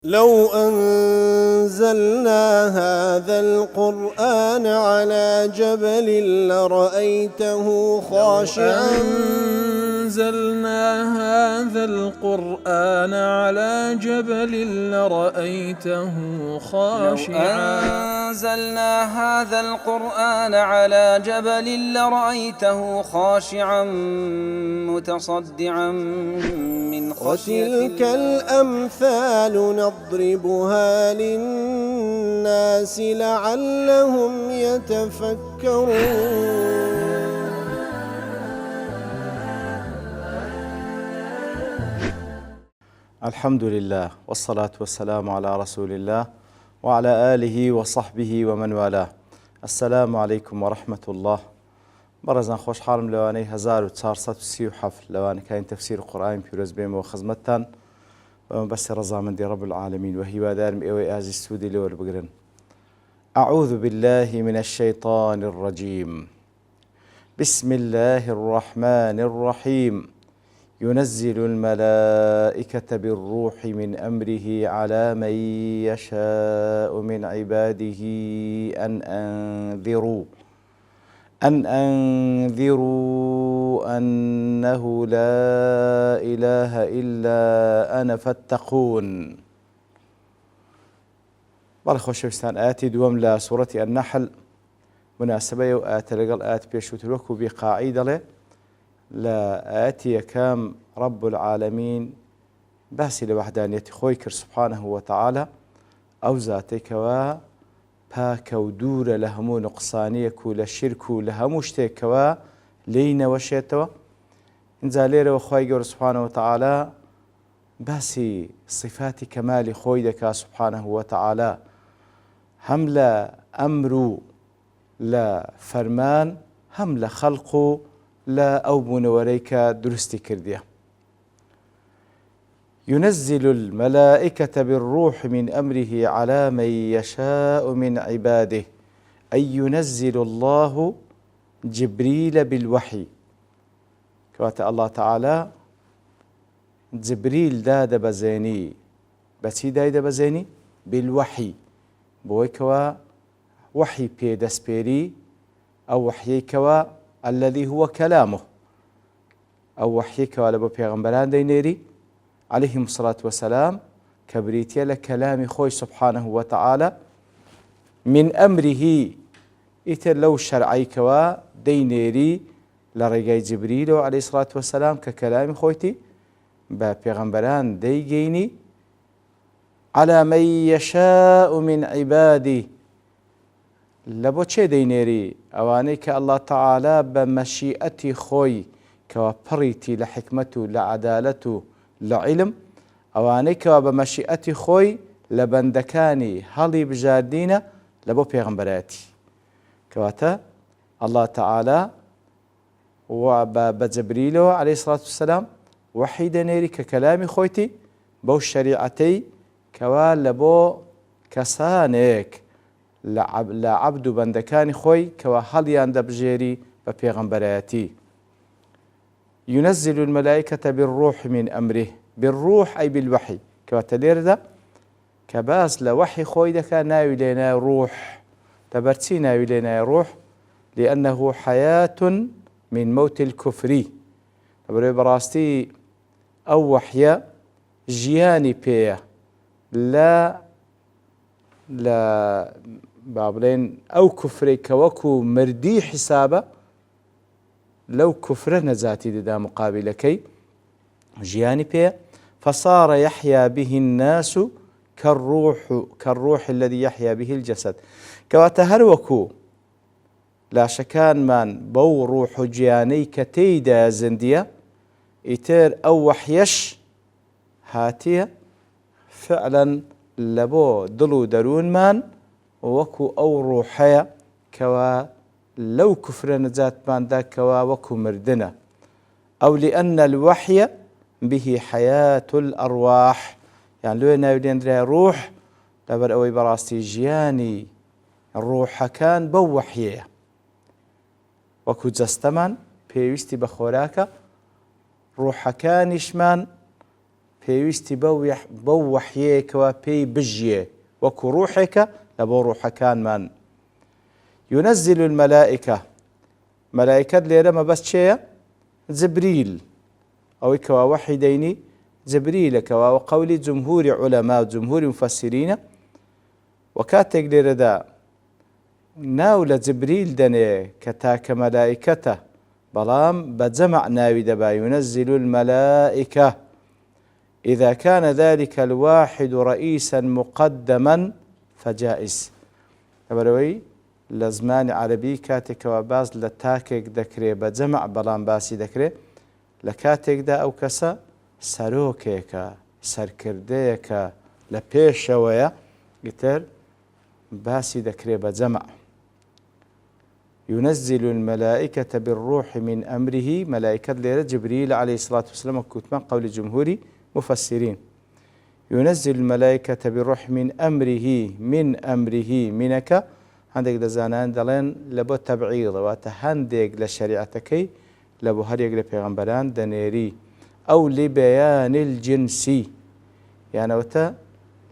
لو أنزلنا هذا القرآن على جبل لرأيته خاشعا أنزلنا هذا القرآن على جبل لرأيته خاشعا أنزلنا هذا القرآن على جبل لرأيته خاشعا متصدعا من خشية وتلك الأمثال نضربها للناس لعلهم يتفكرون. الحمد لله والصلاة والسلام على رسول الله وعلى آله وصحبه ومن والاه. السلام عليكم ورحمة الله. برزان خوش حالم لواني 1437 لواني كاين تفسير القرآن بيروز بيم وخزمتان بس رضا من دي رب العالمين وهي ودارم إيوي آزي السودي لور بقرن. أعوذ بالله من الشيطان الرجيم. بسم الله الرحمن الرحيم. ينزل الملائكة بالروح من أمره على من يشاء من عباده أن أنذروا أنه لا إله إلا أنا فاتقون. بارخوش بستان آتي دوام لا سورة النحل مناسبة وآت لقل آت بيشوت الوكو بقاعدة له لا آتي كام رب العالمين باسي لوحدانية خويكر سبحانه وتعالى أو ذاتك و باك ودور لهمو نقصانيك لشرك لهمو شتيك و لين وشيتوا انزالير وخويكر سبحانه وتعالى باسي صفات كمال خويدك سبحانه وتعالى هم لا أمر لا فرمان هم لا خلق لا أو بنوريك درستي كردية. ينزل الملائكة بالروح من أمره على من يشاء من عباده أي ينزل الله جبريل بالوحي. كوات الله تعالى جبريل داد بزيني بسي دايد بزيني بالوحي بويكوا وحي بيدس بيري أو وحيكوا الذي هو كلامه أو وحيك ولا بيغمبران دينيري عليهم الصلاة والسلام كبريتيا لكلام خوي سبحانه وتعالى من أمره إتر لو شرعيك ودينيري لرقاي جبريل عليه الصلاة والسلام ككلام خويتي بيغمبران ديجيني على من يشاء من عبادي لبو چه دينيري اواني كالله تعالى بمشيئتي خوي كوابريتي لحكمته لعدالته لعلم اواني كوابمشيئتي خوي لبندكاني هالي بجاردين لبو بيغمبراتي كواتا الله تعالى وبجبريل عليه الصلاة والسلام وحي دينيري ككلامي خويتي بو الشريعتي كوا لبو كسانيك لا عبد بندكاني خوي كوا هليان دبجيري ببيغمبراتي. ينزل الملائكة بالروح من أمره بالروح أي بالوحي كوا تدير ذا كباس لوحي خوي دكا ناوي لنا روح تبرتي ناوي لنا روح لأنه حياة من موت الكفر تبري براستي أو وحيا جياني بيه لا بابلين أو كفري كوكو مردي حسابه لو كفر نزاتي دا مقابلكي جياني بيه فصار يحيا به الناس كالروح الذي يحيا به الجسد كواتهروكو لا شكان من بو روح جياني كتيدا زندية إتر أو وحيش هاتية فعلا لبو دلو درون مان وكو أو روحيا كوا لو كفر نزات مان دا كوا وكو مردنا أو لأن الوحي به حياة الأرواح يعني لو ناويدين درا روح لبر أوي براستي جياني الروح كان بو وحيا وكو جستمان بيوستي بخوراكا روح كانش مان پێویستی بەو وەحیەیەکەوە پێی بژیێ وەکو ڕوحێکە لە بۆ ڕوحەکانمان. ينزل الملائكة ملائكة لێرە مەبەست چێیە؟ جبريل ئەوەی کەوا وەحی دەینی جبريلەکەوە و قەولی جمهوری عولەما و جمهوری مفەسرینە. و کاتێک لێرەدا ناو لە جبريل دەنێ کە تاکە مەلائکەتە بەڵام بە جەمع ناوی دەبا ينزل الملائكة إذا كان ذلك الواحد رئيسا مقدما فجائز. لەبەرەوەی لە زمانی عەرەبی کاتێکەوە باز لە تاکێک دەکرێ بە جەمع بەڵام باسی دەکرێ لە کاتێکدا ئەو کەسە سەرۆکێکە سەرکردەیەکە لە پێشەوەیە گتر باسی دەکرێ بە جەمع. ينزل الملائكة بالروح من أمره ملائكة ليرة جبريل عليه الصلاة والسلام وكتمان قول جمهوري مفسرين. ينزل الملائكة بالروح من أمره منك هەندێک دەزانان دەڵێن لە بۆ تەبعیضەواتە هەندێک لە شەریعەتەکەی لە بۆ هەرێک لە پێغەمبەران دەنێری ئەو لبەیان الجنسی یانەوەتە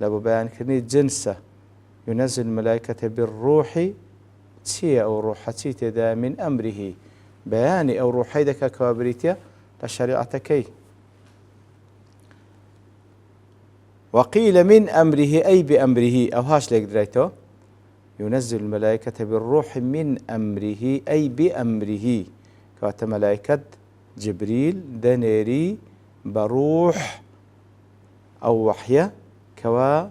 لە بۆ بەیانکردنی جنسە. ينزل الملائكة بالروح چییە ئەو ڕوحە چی تێدا من ئەمریه بەیانی ئەو ڕوحەی دەکا کەوا بریتە لە شەریعەتەکەی. وقيل من أمره أي بأمره أو هاش ليك دريتو ينزل الملائكة بالروح من أمره أي بأمره كوات ملائكة جبريل دنيري بروح أو وحية كوا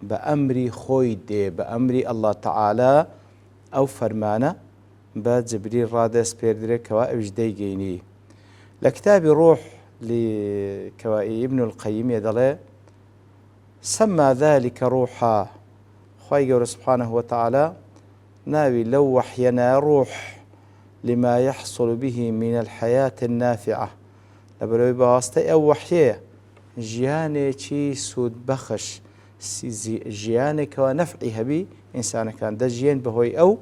بأمري خويد بأمري الله تعالى أو فرمانة بجبريل رادس بيردري كوا إبجدي جيني. لكتاب روح لكوائي ابن القيم يدلي سمى ذلك روحا خواهي قول سبحانه وتعالى ناوي لو وحينا روح لما يحصل به من الحياة النافعة لبروي بواسطة أو وحيه جياني چي سود بخش جياني كوا نفعي هبي إنسان كان ده جيان بهوي أو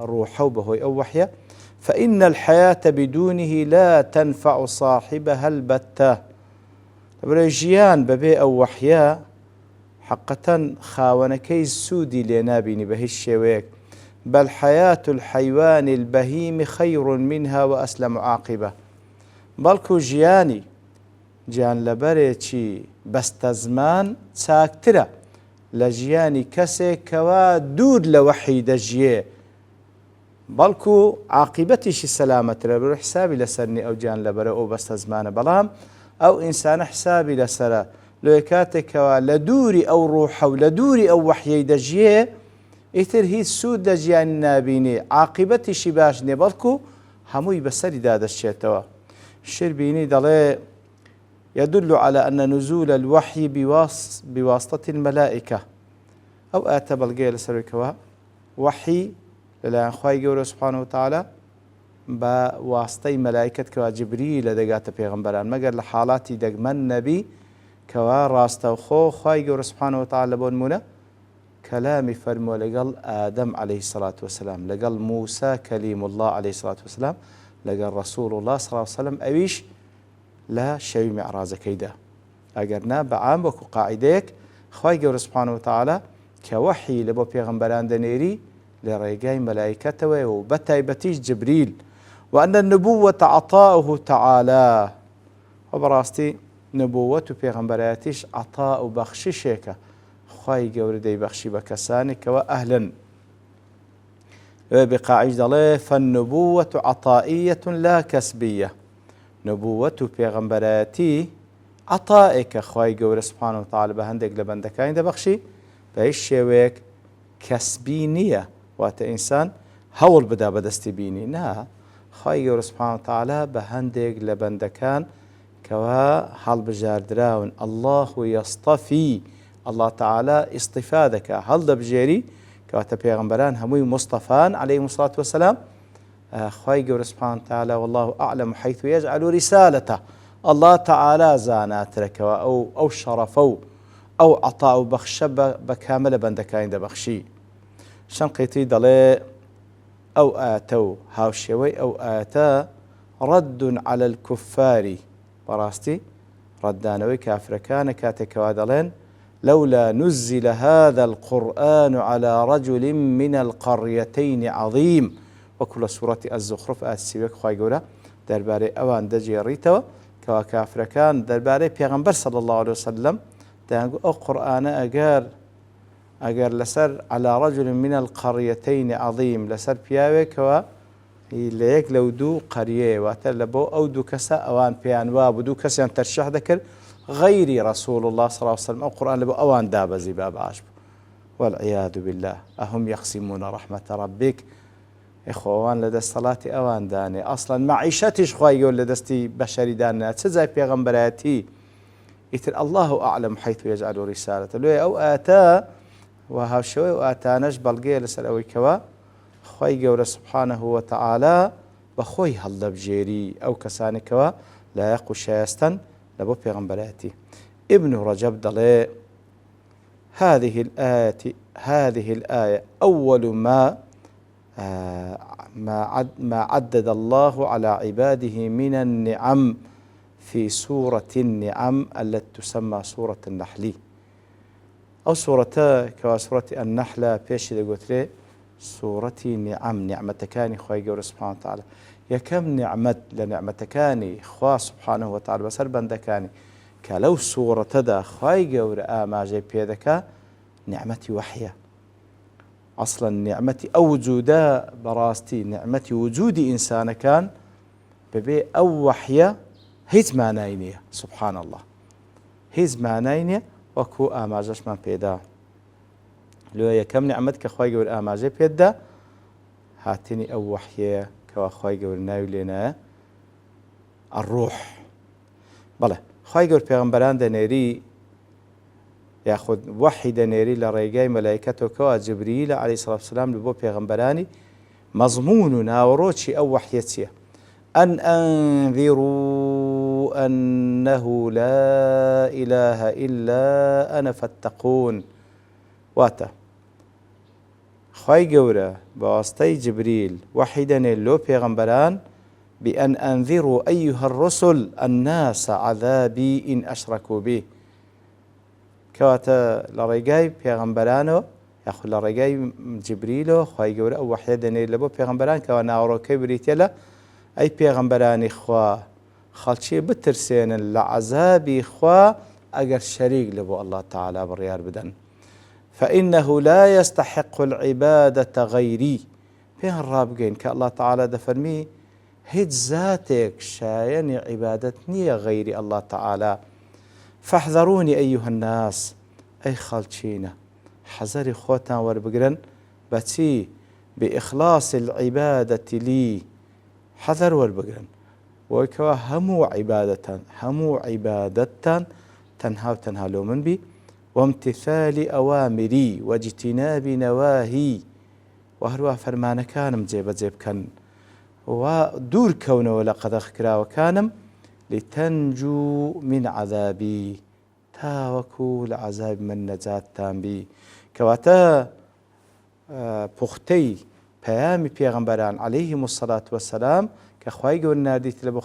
روحه بهوي أو وحيه فإن الحياة بدونه لا تنفع صاحبها البتة لبروي جيان ببي أو وحيه حقا خاونكي سودي لنابيني بهش شويك بل حياة الحيوان البهيم خير منها وأسلم عاقبة بلكو جياني جيان لبريتشي بستزمان ساكترة لجياني كسي كوا دود لوحيد جيه بلكو عاقبتش سلامة لبرو حسابي لسرني أو جيان لبرو أو بستزمان بلام أو إنسان حسابي لسره لو كاتكوا لدوري أو روحه ولدوري أو وحيي دجيه إتر هي سود دجيان نابيني عاقبتي شباش نبالكو هموي بسري داد الشيطوة الشربيني دلي يدل على أن نزول الوحي بواسطة الملائكة أو آتب القيل سركوا وحي لله خواهي قوله سبحانه وتعالى بواسطة ملائكة كوا جبريل دقات بيغمبران مقر لحالاتي دقمن نبي كوا راستوخو خواهي قوله سبحانه وتعالى بون منه كلامي فرمو لقل آدم عليه الصلاة والسلام لقل موسى كليم الله عليه الصلاة والسلام لقل رسول الله صلى الله عليه وسلم أويش لا شيء معراز كيدا أقرنا بعام وكو قاعديك خواهي قوله سبحانه وتعالى كوحي لبو بيغمبران دنيري لريقاي ملائكته وبتايبتيش جبريل وأن النبوة عطاؤه تعالى وبراستي نبوة بيغمبراتيش عطاء بخششك خواهي قوله دي بخشي بكسانك وأهلا بقاعدة الله فالنبوة عطائية لا كسبية نبوة بيغمبراتي عطائك خواهي قوله سبحانه وتعالى بهندك لبندكاين ده بخشي بهش شويك كسبينية وات إنسان هول بدا بدستبيني نا خواهي قوله سبحانه وتعالى بهندك لبندكان كوا حال بجاردراون الله يصطفي الله تعالى استفادك هل دبجيري كواتا بيغمبران هموي مصطفان عليهم الصلاة والسلام خواهي قول سبحانه وتعالى والله أعلم حيث يجعل رسالته الله تعالى زانات ركوا أو شرفوا أو عطاء بخش بكامل بندكاين دبخشي شنقيتي دلي أو آتوا هاوشيوي أو آتا رد على الكفار براستي ردانوي كافر كان كاتك وادلين لولا نزل هذا القرآن على رجل من القريتين عظيم وكل سورة الزخرف السبيك خواهي قولا درباري أوان دجي ريتوا كوا كافر كان درباري پیغمبر صلى الله عليه وسلم دانقو أو قرآن أجر لسر على رجل من القريتين عظيم لسر بياوي كوا ليك لو دو قرية واتلبو أو دو كسا أوان بيان واب ودو كسا ترشح ذكر غير رسول الله صلى الله عليه وسلم أو قرآن لبو أوان دابزي باب عاشبو والعياذ بالله أهم يقسمون رحمة ربك إخوان لدى الصلاة أوان داني أصلا معيشتش خواهي يقول لدستي بشري دانا تسزاي بيغمبراتي يتر الله أعلم حيث يجعل رسالته لو أو آتا وهاو شوي وآتانش بلغي لسر أوي كوا خواهي قول سبحانه وتعالى بخوي هل بجيري أو كساني كوا لا يقو شايستن لبو بيغمبراتي ابن رجب ضلي هذه الآية أول ما عدد الله على عباده من النعم في سورة النعم التي تسمى سورة النحل أو سورة كسورة النحلة بيش قلت لي سورة نعم نعمتكاني خواهي قول سبحانه وتعالى يا كم نعمت لنعمتكاني خواه سبحانه وتعالى بسر بندكاني كلو سورة دا خواهي قول ما جاي بيدك نعمتي وحية أصلا نعمتي أو وجودا براستي نعمتي وجود إنسان كان ببي أو وحية هيت معناينية سبحان الله هيت معناينية وكو آماجش من بيدا لو يكم نعمتك خواهي قول آماجي بيدا هاتني أو وحية كوا خواهي قول ناوي لنا الروح بله خواهي قول پیغمبران دنيري ياخذ وحي دنيري لريقاي ملائكته كوا جبريل عليه الصلاة والسلام لبو پیغمبراني مضموننا وروشي أو وحيتيا أن أنذروا أنه لا إله إلا أنا فاتقون واتا خواهي قورا بواسطي جبريل وحيدني اللو پیغمبران بأن أنذروا أيها الرسل الناس عذابي إن أشركوا به كواتا لرقاي پیغمبرانو ياخذ لرقاي جبريلو خواهي قورا أو وحيدني اللو پیغمبران كوانا أوروكي بريتيلا أي پیغمبراني خوا خالشي بترسين لعذابي خوا أجر شريك لبو الله تعالى بالريار بدن فإنه لا يستحق العبادة غيري بين الرابقين كالله تعالى دفرمي هيد ذاتك شاين عبادتني غيري الله تعالى فاحذروني أيها الناس أي خالشينا حذري خوتان وربقرن بتي بإخلاص العبادة لي حذر وربقرن وكوا همو عبادة تنهى لو من بي وامتثال أوامري واجتناب نواهي وهروا فرمان كانم جيب كان ودور كونه ولقد أخكرا وكانم لتنجو من عذابي تاوكو العذاب من نجات تامبي كواتا بختي پیامی پیغمبران علیهم الصلاة والسلام که خواهی گوی نردیت لبو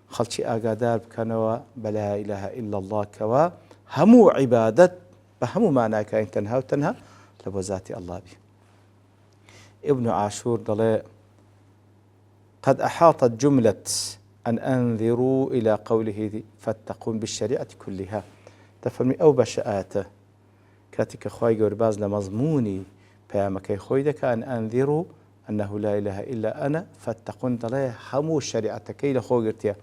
خلچی آگادار بکنو بلا إله إلا الله كوا همو عبادت بهمو معنى كاين تنها وتنها لبو ذات الله بي ابن عاشور ضلي قد أحاطت جملة أن أنذروا إلى قوله فاتقون بالشريعة كلها تفهمي أو بشآته كاتك خواهي قول باز لمضموني بيامكي خويدك أن أنذروا أنه لا إله إلا أنا فاتقون ضلي همو الشريعة كي لخوغرتيا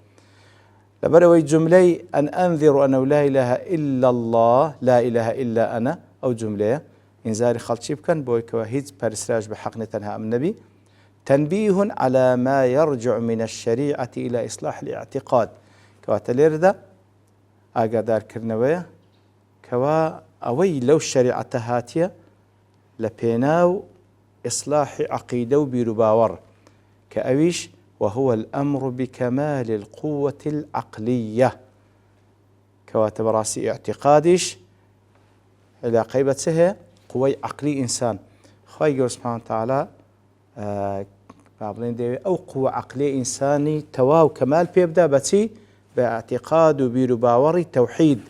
لبروي جملي أن أنذر أنه لا إله إلا الله لا إله إلا أنا أو جملة إنذار خلشيب كان بويك وهيد برسراج بحقنة تنها النبي تنبيه على ما يرجع من الشريعة إلى إصلاح الاعتقاد كوا تليردا أقدار كرنوية كوا أوي لو الشريعة هاتية لبيناو إصلاح عقيدة وبيرباور كأويش وهو الأمر بكمال القوة العقلية كواتب راسي اعتقادش إلى قيبته قوي عقلي إنسان خواهي سبحانه وتعالى بابلين دي أو قوة عقلية إنساني تواو كمال بيبدأ بتي باعتقاد وبير باوري توحيد.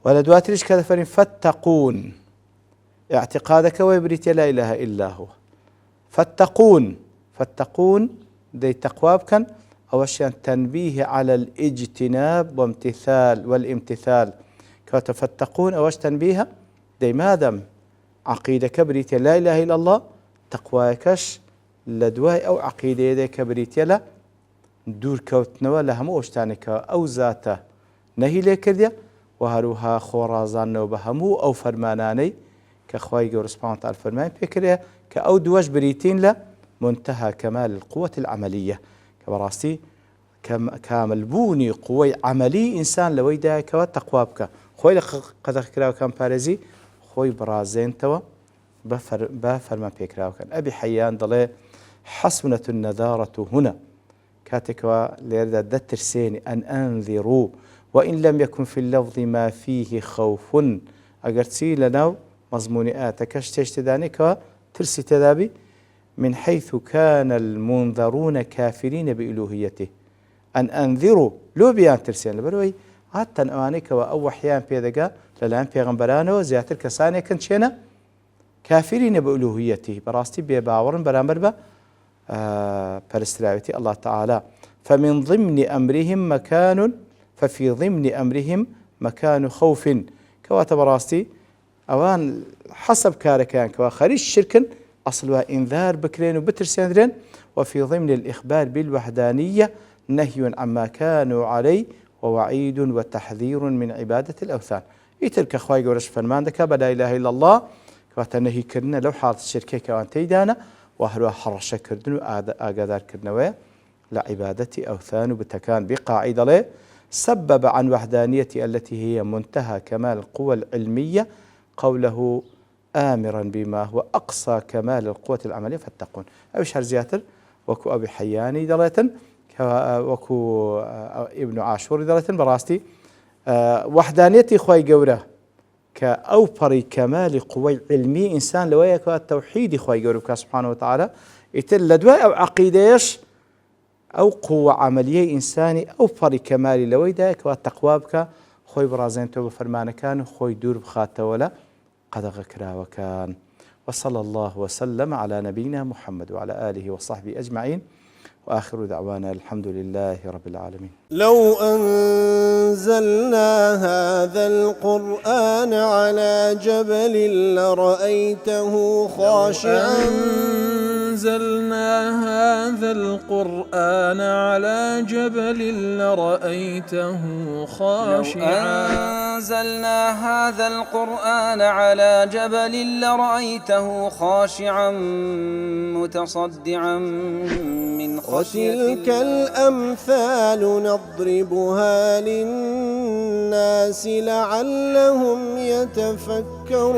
ولا دواتريش كذا فرين فاتقون اعتقادك ويبريت لا إله إلا هو. فاتقون دي تقواب كان أول شيء تنبيه على الاجتناب والامتثال كتفتقون أول تنبيه دي مادم عقيدة كبريت لا إله إلا الله تقواكش لدواي أو عقيدة دي كبريت لا دور كوتنوا لهم أوشتانك أو ذاته نهي لكرديا وهروها خورازان وبهمو أو فرماناني كخواي جور سبحانه وتعالى فرمان بكريا كأو دواج بريتين لا منتهى كمال القوة العملية كبراستي كامل بوني قوي عملي إنسان لوي دا كوا تقوابك خوي قدر كراو كان بارزي خوي برازين توا بفرمان بكراو كان أبي حيان ضلي حسنة النذارة هنا كاتكوا ليردا دترسيني أن أنذروا وإن لم يكن في اللفظ ما فيه خوف أقرتي لناو مضموني آتكش تشتدانك ترسي تدابي من حيث كان المنذرون كافرين بإلوهيته أن أنذروا لو بيان ترسين لبروي حتى أوانيك وأو أحيان بيدقا للان بيغنبرانو زياتر كساني كنشينا كافرين بإلوهيته براستي بيباورن برامر با برستراويتي الله تعالى ففي ضمن أمرهم مكان خوف كواتب راستي أوان حسب كاركان كوا خريج شركن أصلها إنذار بكرين وبترسيندرين وفي ضمن الإخبار بالوحدانية نهي عما كانوا عليه ووعيد وتحذير من عبادة الأوثان يترك أخواي ورش فرمان دكا بلا إله إلا الله كواتا نهي كرنا لو حالة الشركة كوان تيدانا وأهلها حرشة كردن وآقادار كرنوية لعبادة أوثان وبتكان بقاعدة له سبب عن وحدانية التي هي منتهى كمال القوى العلمية قوله آمرا بما هو أقصى كمال القوة العملية فاتقون أبي شهر زياتر وكو أبي حياني دلة وكو ابن عاشور دلة براستي وحدانيتي خواي قوره كأوبري كمال قوي علمي إنسان لويك التوحيد خواي قوره سبحانه وتعالى يتل دواء أو عقيديش أو قوة عملية إنساني أو فري كمالي لوي داك والتقوابك خوي برازين توب فرمان كان خوي دور بخاته ولا قد غكرا وكان. وصلى الله وسلم على نبينا محمد وعلى آله وصحبه أجمعين وآخر دعوانا الحمد لله رب العالمين. لو أنزلنا هذا القرآن على جبل لرأيته خاشعا أنزلنا هذا القرآن على جبل لرأيته خاشعا أنزلنا هذا القرآن على جبل لرأيته خاشعا متصدعا من خشية الله. وتلك الأمثال نضربها للناس لعلهم يتفكرون.